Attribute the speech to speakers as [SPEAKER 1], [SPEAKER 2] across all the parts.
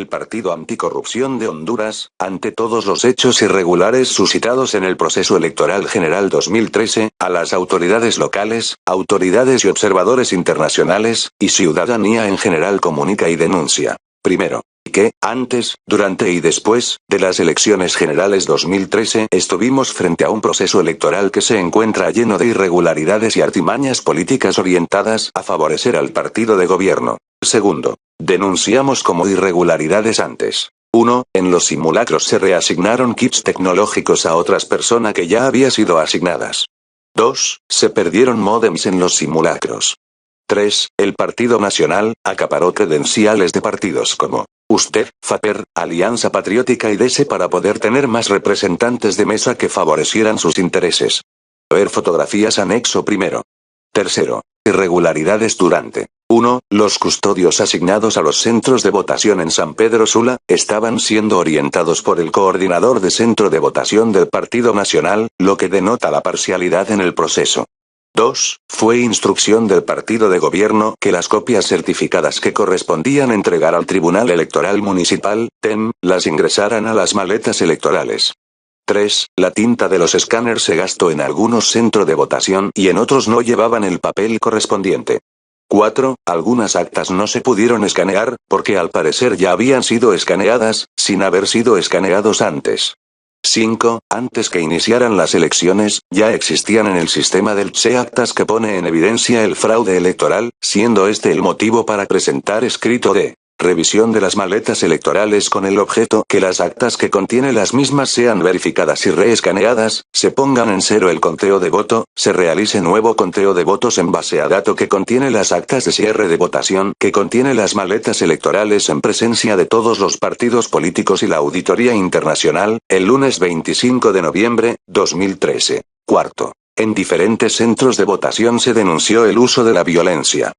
[SPEAKER 1] El Partido Anticorrupción de Honduras, ante todos los hechos irregulares suscitados en el proceso electoral general 2013, a las autoridades locales, autoridades y observadores internacionales, y ciudadanía en general comunica y denuncia. Primero, que, antes, durante y después, de las elecciones generales 2013, estuvimos frente a un proceso electoral que se encuentra lleno de irregularidades y artimañas políticas orientadas a favorecer al partido de gobierno. Segundo, denunciamos como irregularidades antes. 1. En los simulacros se reasignaron kits tecnológicos a otras personas que ya habían sido asignadas. 2. Se perdieron módems en los simulacros. 3. El Partido Nacional acaparó credenciales de partidos como USTER, FAPER, Alianza Patriótica y DESE para poder tener más representantes de mesa que favorecieran sus intereses. Ver fotografías anexo primero. Tercero. Irregularidades durante. 1. Los custodios asignados a los centros de votación en San Pedro Sula, estaban siendo orientados por el coordinador de centro de votación del Partido Nacional, lo que denota la parcialidad en el proceso. 2. Fue instrucción del partido de gobierno que las copias certificadas que correspondían entregar al Tribunal Electoral Municipal, TEM, las ingresaran a las maletas electorales. 3. La tinta de los escáneres se gastó en algunos centros de votación y en otros no llevaban el papel correspondiente. 4. Algunas actas no se pudieron escanear, porque al parecer ya habían sido escaneadas, sin haber sido escaneados antes. 5. Antes que iniciaran las elecciones, ya existían en el sistema del TSE actas que pone en evidencia el fraude electoral, siendo este el motivo para presentar escrito de revisión de las maletas electorales con el objeto que las actas que contiene las mismas sean verificadas y reescaneadas, se pongan en cero el conteo de voto, se realice nuevo conteo de votos en base a dato que contiene las actas de cierre de votación que contiene las maletas electorales en presencia de todos los partidos políticos y la auditoría internacional, el lunes 25 de noviembre, 2013. Cuarto. En diferentes centros de votación se denunció el uso de la violencia.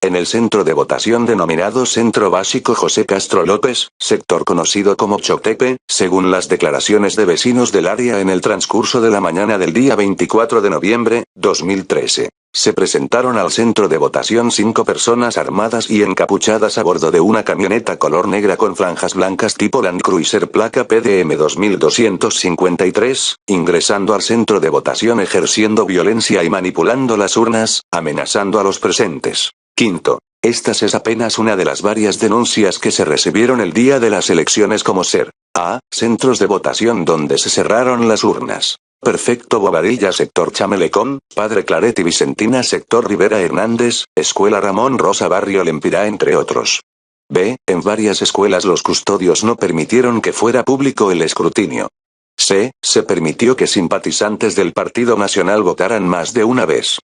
[SPEAKER 1] En el centro de votación denominado Centro Básico José Castro López, sector conocido como Choctepe, según las declaraciones de vecinos del área en el transcurso de la mañana del día 24 de noviembre, 2013, se presentaron al centro de votación 5 personas armadas y encapuchadas a bordo de una camioneta color negra con franjas blancas tipo Land Cruiser placa PDM 2253, ingresando al centro de votación ejerciendo violencia y manipulando las urnas, amenazando a los presentes. Quinto. Estas es apenas una de las varias denuncias que se recibieron el día de las elecciones como ser a. Centros de votación donde se cerraron las urnas. Perfecto Bobadilla sector Chamelecón, Padre Claret y Vicentina sector Rivera Hernández, Escuela Ramón Rosa barrio Lempirá entre otros. B. En varias escuelas los custodios no permitieron que fuera público el escrutinio. C. Se permitió que simpatizantes del Partido Nacional votaran más de una vez.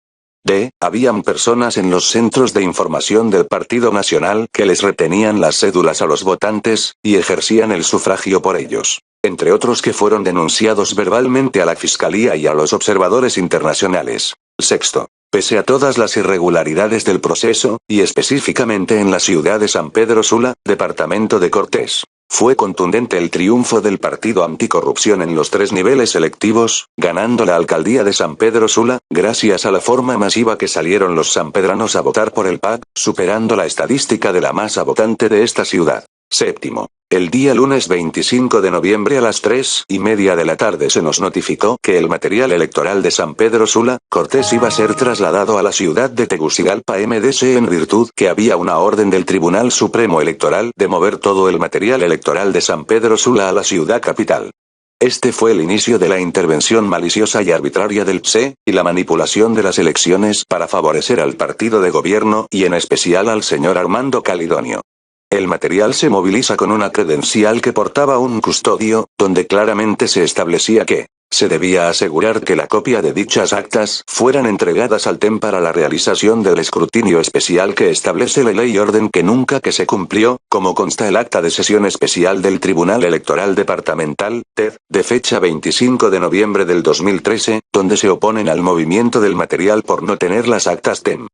[SPEAKER 1] D. Habían personas en los centros de información del Partido Nacional que les retenían las cédulas a los votantes, y ejercían el sufragio por ellos, entre otros que fueron denunciados verbalmente a la Fiscalía y a los observadores internacionales. Sexto. Pese a todas las irregularidades del proceso, y específicamente en la ciudad de San Pedro Sula, departamento de Cortés, fue contundente el triunfo del Partido Anticorrupción en los 3 niveles electivos, ganando la alcaldía de San Pedro Sula, gracias a la forma masiva que salieron los sanpedranos a votar por el PAC, superando la estadística de la masa votante de esta ciudad. Séptimo. El día lunes 25 de noviembre a las 3:30 de la tarde se nos notificó que el material electoral de San Pedro Sula, Cortés iba a ser trasladado a la ciudad de Tegucigalpa MDC en virtud que había una orden del Tribunal Supremo Electoral de mover todo el material electoral de San Pedro Sula a la ciudad capital. Este fue el inicio de la intervención maliciosa y arbitraria del PSE, y la manipulación de las elecciones para favorecer al partido de gobierno y en especial al señor Armando Calidonio. El material se moviliza con una credencial que portaba un custodio, donde claramente se establecía que se debía asegurar que la copia de dichas actas fueran entregadas al TEM para la realización del escrutinio especial que establece la ley y orden que nunca que se cumplió, como consta el acta de sesión especial del Tribunal Electoral Departamental, TED, de fecha 25 de noviembre del 2013, donde se oponen al movimiento del material por no tener las actas TEM.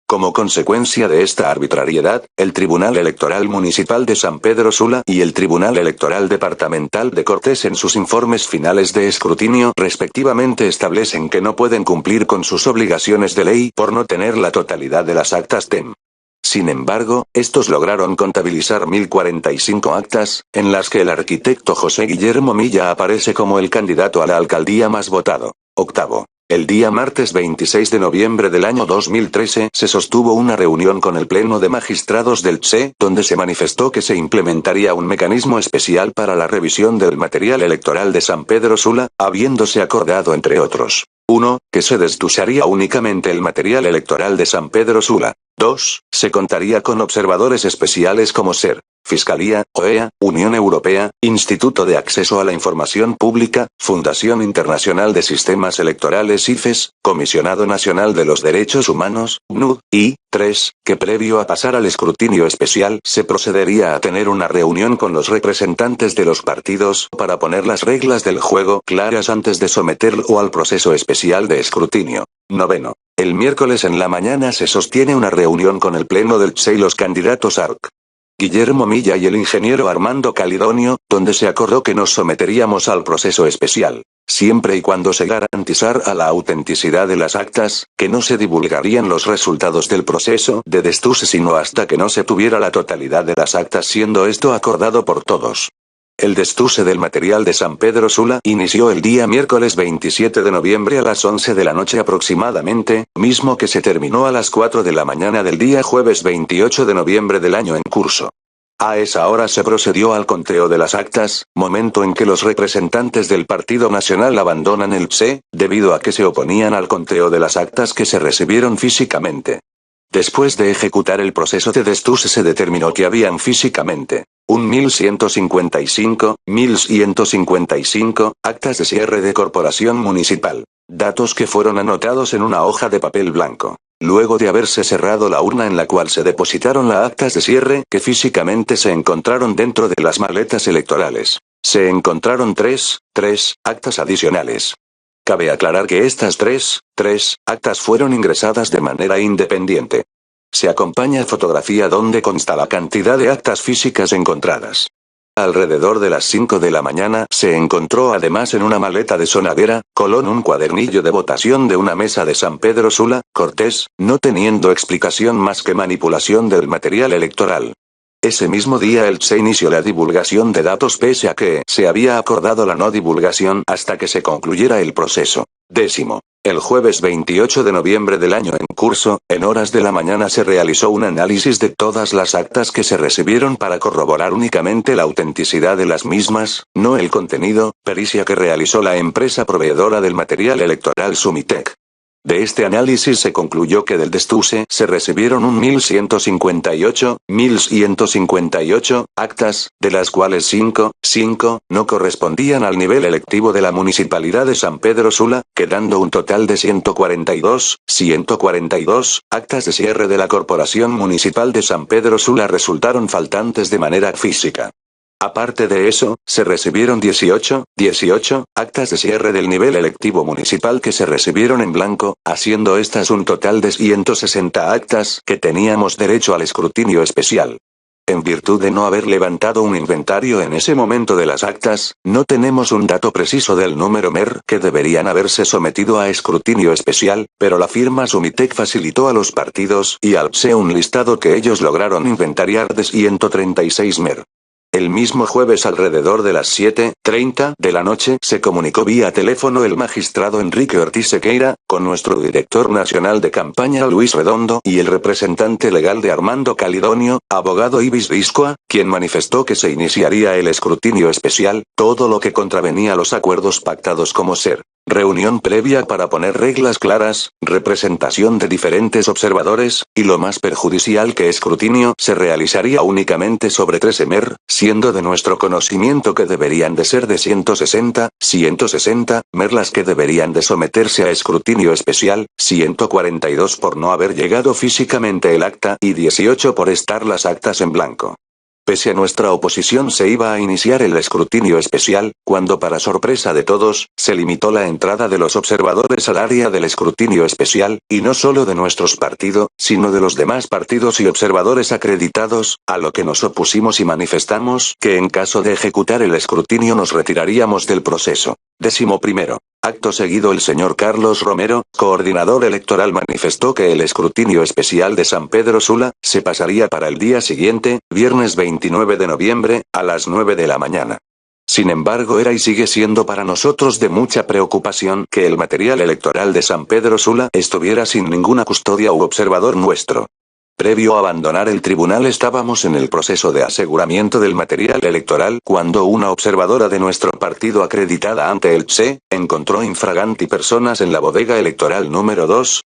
[SPEAKER 1] Como consecuencia de esta arbitrariedad, el Tribunal Electoral Municipal de San Pedro Sula y el Tribunal Electoral Departamental de Cortés en sus informes finales de escrutinio respectivamente establecen que no pueden cumplir con sus obligaciones de ley por no tener la totalidad de las actas TEM. Sin embargo, estos lograron contabilizar 1045 actas, en las que el arquitecto José Guillermo Milla aparece como el candidato a la alcaldía más votado. Octavo. El día martes 26 de noviembre del año 2013 se sostuvo una reunión con el Pleno de Magistrados del TSE, donde se manifestó que se implementaría un mecanismo especial para la revisión del material electoral de San Pedro Sula, habiéndose acordado entre otros. 1. Que se destusaría únicamente el material electoral de San Pedro Sula. 2. Se contaría con observadores especiales como SER, Fiscalía, OEA, Unión Europea, Instituto de Acceso a la Información Pública, Fundación Internacional de Sistemas Electorales IFES, Comisionado Nacional de los Derechos Humanos, PNUD, y 3. Que previo a pasar al escrutinio especial se procedería a tener una reunión con los representantes de los partidos para poner las reglas del juego claras antes de someterlo al proceso especial de escrutinio. Noveno. El miércoles en la mañana se sostiene una reunión con el Pleno del TSE y los candidatos ARC. Guillermo Milla y el ingeniero Armando Calidonio, donde se acordó que nos someteríamos al proceso especial, siempre y cuando se garantizara la autenticidad de las actas, que no se divulgarían los resultados del proceso de destuse sino hasta que no se tuviera la totalidad de las actas, siendo esto acordado por todos. El destuse del material de San Pedro Sula inició el día miércoles 27 de noviembre a las 11 de la noche aproximadamente, mismo que se terminó a las 4 de la mañana del día jueves 28 de noviembre del año en curso. A esa hora se procedió al conteo de las actas, momento en que los representantes del Partido Nacional abandonan el TSE, debido a que se oponían al conteo de las actas que se recibieron físicamente. Después de ejecutar el proceso de destuse se determinó que habían físicamente 1155 actas de cierre de corporación municipal. Datos que fueron anotados en una hoja de papel blanco. Luego de haberse cerrado la urna en la cual se depositaron las actas de cierre que físicamente se encontraron dentro de las maletas electorales, se encontraron tres actas adicionales. Cabe aclarar que estas tres actas fueron ingresadas de manera independiente. Se acompaña fotografía donde consta la cantidad de actas físicas encontradas. Alrededor de las 5 de la mañana se encontró además en una maleta de Sonadera, Colón, un cuadernillo de votación de una mesa de San Pedro Sula, Cortés, no teniendo explicación más que manipulación del material electoral. Ese mismo día el TSE inició la divulgación de datos pese a que se había acordado la no divulgación hasta que se concluyera el proceso. Décimo. El jueves 28 de noviembre del año en curso, en horas de la mañana se realizó un análisis de todas las actas que se recibieron para corroborar únicamente la autenticidad de las mismas, no el contenido, pericia que realizó la empresa proveedora del material electoral Sumitec. De este análisis se concluyó que del destuse se recibieron 1158 actas, de las cuales 5 no correspondían al nivel electivo de la Municipalidad de San Pedro Sula, quedando un total de 142 actas de cierre de la Corporación Municipal de San Pedro Sula resultaron faltantes de manera física. Aparte de eso, se recibieron 18 actas de cierre del nivel electivo municipal que se recibieron en blanco, haciendo estas un total de 160 actas que teníamos derecho al escrutinio especial. En virtud de no haber levantado un inventario en ese momento de las actas, no tenemos un dato preciso del número MER que deberían haberse sometido a escrutinio especial, pero la firma Sumitec facilitó a los partidos y al TSE un listado que ellos lograron inventariar de 136 MER. El mismo jueves alrededor de las 7:30 de la noche se comunicó vía teléfono el magistrado Enrique Ortiz Sequeira, con nuestro director nacional de campaña Luis Redondo y el representante legal de Armando Calidonio, abogado Ibis Viscoa, quien manifestó que se iniciaría el escrutinio especial, todo lo que contravenía los acuerdos pactados como SER. Reunión previa para poner reglas claras, representación de diferentes observadores, y lo más perjudicial que escrutinio se realizaría únicamente sobre 13 MER, siendo de nuestro conocimiento que deberían de ser de 160 MER las que deberían de someterse a escrutinio especial, 142 por no haber llegado físicamente el acta y 18 por estar las actas en blanco. Pese a nuestra oposición se iba a iniciar el escrutinio especial, cuando para sorpresa de todos, se limitó la entrada de los observadores al área del escrutinio especial, y no solo de nuestros partidos, sino de los demás partidos y observadores acreditados, a lo que nos opusimos y manifestamos que en caso de ejecutar el escrutinio nos retiraríamos del proceso. 11. Acto seguido el señor Carlos Romero, coordinador electoral, manifestó que el escrutinio especial de San Pedro Sula se pasaría para el día siguiente, viernes 29 de noviembre, a las 9 de la mañana. Sin embargo, era y sigue siendo para nosotros de mucha preocupación que el material electoral de San Pedro Sula estuviera sin ninguna custodia u observador nuestro. Previo a abandonar el tribunal estábamos en el proceso de aseguramiento del material electoral cuando una observadora de nuestro partido acreditada ante el TSE, encontró infraganti personas en la bodega electoral número 2,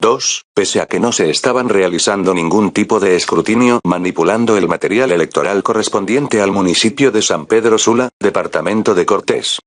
[SPEAKER 1] pese a que no se estaban realizando ningún tipo de escrutinio, manipulando el material electoral correspondiente al municipio de San Pedro Sula, departamento de Cortés.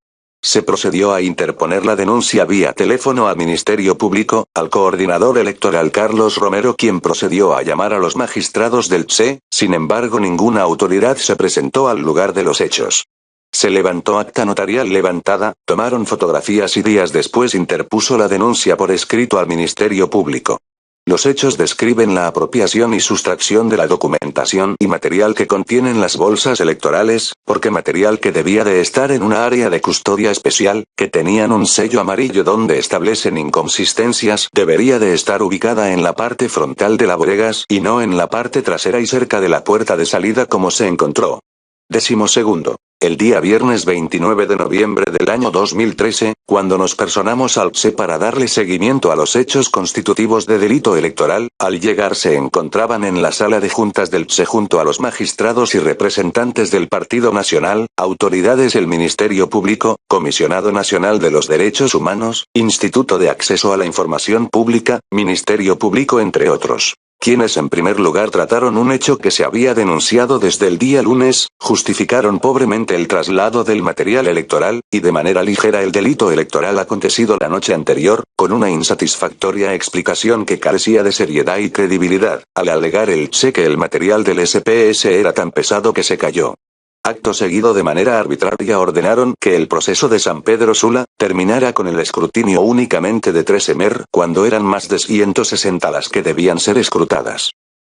[SPEAKER 1] Se procedió a interponer la denuncia vía teléfono al Ministerio Público, al coordinador electoral Carlos Romero, quien procedió a llamar a los magistrados del TSE, sin embargo ninguna autoridad se presentó al lugar de los hechos. Se levantó acta notarial levantada, tomaron fotografías y días después interpuso la denuncia por escrito al Ministerio Público. Los hechos describen la apropiación y sustracción de la documentación y material que contienen las bolsas electorales, porque material que debía de estar en una área de custodia especial, que tenían un sello amarillo donde establecen inconsistencias, debería de estar ubicada en la parte frontal de la bodegas y no en la parte trasera y cerca de la puerta de salida como se encontró. 12. El día viernes 29 de noviembre del año 2013, cuando nos personamos al TSE para darle seguimiento a los hechos constitutivos de delito electoral, al llegar se encontraban en la sala de juntas del TSE junto a los magistrados y representantes del Partido Nacional, autoridades del Ministerio Público, Comisionado Nacional de los Derechos Humanos, Instituto de Acceso a la Información Pública, Ministerio Público, entre otros, quienes en primer lugar trataron un hecho que se había denunciado desde el día lunes, justificaron pobremente el traslado del material electoral, y de manera ligera el delito electoral acontecido la noche anterior, con una insatisfactoria explicación que carecía de seriedad y credibilidad, al alegar el TSE que el material del SPS era tan pesado que se cayó. Acto seguido, de manera arbitraria, ordenaron que el proceso de San Pedro Sula terminara con el escrutinio únicamente de 3 emer, cuando eran más de 160 las que debían ser escrutadas.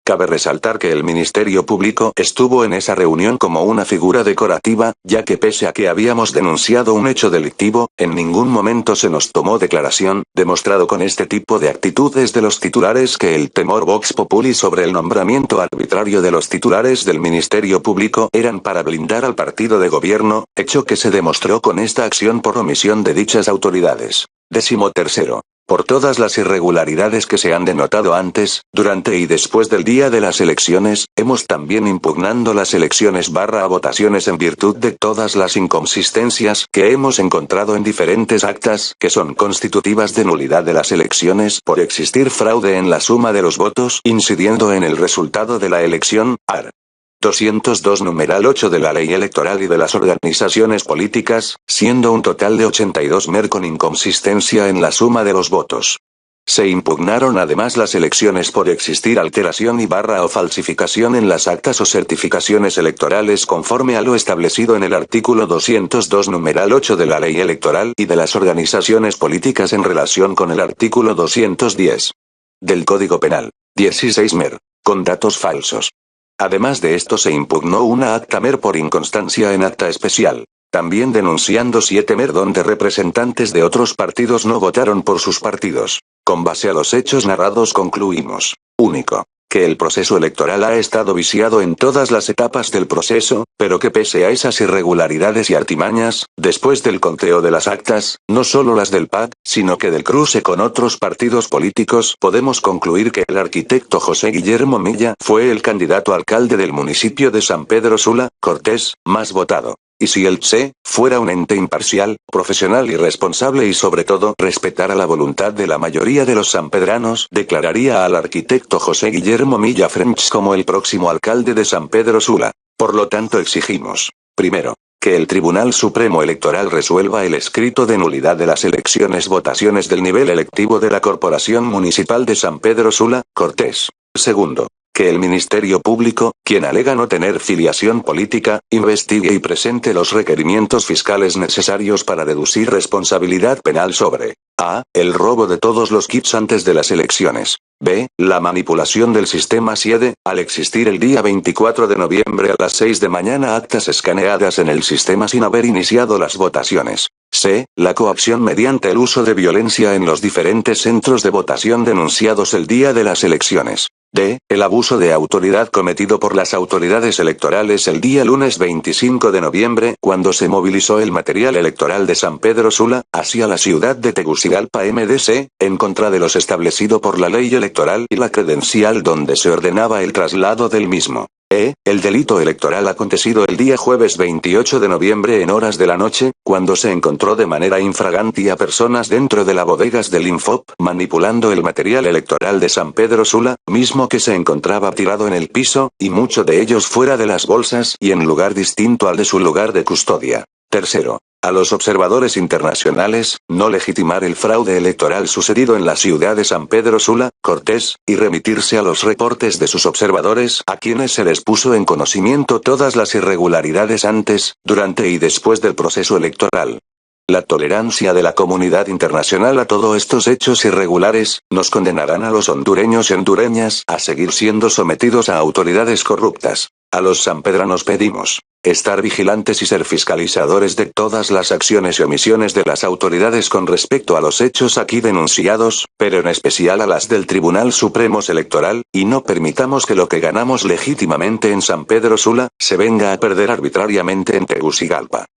[SPEAKER 1] Cabe resaltar que el Ministerio Público estuvo en esa reunión como una figura decorativa, ya que pese a que habíamos denunciado un hecho delictivo, en ningún momento se nos tomó declaración, demostrado con este tipo de actitudes de los titulares que el temor vox populi sobre el nombramiento arbitrario de los titulares del Ministerio Público eran para blindar al partido de gobierno, hecho que se demostró con esta acción por omisión de dichas autoridades. 13. Por todas las irregularidades que se han denotado antes, durante y después del día de las elecciones, hemos también impugnando las elecciones a votaciones en virtud de todas las inconsistencias que hemos encontrado en diferentes actas que son constitutivas de nulidad de las elecciones por existir fraude en la suma de los votos, incidiendo en el resultado de la elección, art. 202 numeral 8 de la Ley Electoral y de las organizaciones políticas, siendo un total de 82 mer con inconsistencia en la suma de los votos. Se impugnaron además las elecciones por existir alteración y o falsificación en las actas o certificaciones electorales conforme a lo establecido en el artículo 202 numeral 8 de la Ley Electoral y de las organizaciones políticas en relación con el artículo 210 del Código Penal. 16 mer, con datos falsos. Además de esto se impugnó una acta mer por inconstancia en acta especial, también denunciando 7 mer donde representantes de otros partidos no votaron por sus partidos. Con base a los hechos narrados concluimos, único, que el proceso electoral ha estado viciado en todas las etapas del proceso, pero que pese a esas irregularidades y artimañas, después del conteo de las actas, no solo las del PAC, sino que del cruce con otros partidos políticos, podemos concluir que el arquitecto José Guillermo Milla fue el candidato a alcalde del municipio de San Pedro Sula, Cortés, más votado. Y si el TSE fuera un ente imparcial, profesional y responsable y sobre todo respetara la voluntad de la mayoría de los sanpedranos, declararía al arquitecto José Guillermo Milla French como el próximo alcalde de San Pedro Sula. Por lo tanto exigimos, primero, que el Tribunal Supremo Electoral resuelva el escrito de nulidad de las votaciones del nivel electivo de la Corporación Municipal de San Pedro Sula, Cortés. Segundo, que el Ministerio Público, quien alega no tener filiación política, investigue y presente los requerimientos fiscales necesarios para deducir responsabilidad penal sobre a. El robo de todos los kits antes de las elecciones. B. La manipulación del sistema SIEDE, al existir el día 24 de noviembre a las 6 de mañana actas escaneadas en el sistema sin haber iniciado las votaciones. C. La coacción mediante el uso de violencia en los diferentes centros de votación denunciados el día de las elecciones. D. El abuso de autoridad cometido por las autoridades electorales el día lunes 25 de noviembre, cuando se movilizó el material electoral de San Pedro Sula, hacia la ciudad de Tegucigalpa MDC, en contra de lo establecido por la ley electoral y la credencial donde se ordenaba el traslado del mismo. E. El delito electoral acontecido el día jueves 28 de noviembre en horas de la noche, cuando se encontró de manera infraganti a personas dentro de las bodegas del Infop manipulando el material electoral de San Pedro Sula, mismo que se encontraba tirado en el piso, y muchos de ellos fuera de las bolsas y en lugar distinto al de su lugar de custodia. Tercero. A los observadores internacionales, no legitimar el fraude electoral sucedido en la ciudad de San Pedro Sula, Cortés, y remitirse a los reportes de sus observadores, a quienes se les puso en conocimiento todas las irregularidades antes, durante y después del proceso electoral. La tolerancia de la comunidad internacional a todos estos hechos irregulares, nos condenarán a los hondureños y hondureñas a seguir siendo sometidos a autoridades corruptas. A los sanpedranos pedimos estar vigilantes y ser fiscalizadores de todas las acciones y omisiones de las autoridades con respecto a los hechos aquí denunciados, pero en especial a las del Tribunal Supremo Electoral, y no permitamos que lo que ganamos legítimamente en San Pedro Sula, se venga a perder arbitrariamente en Tegucigalpa.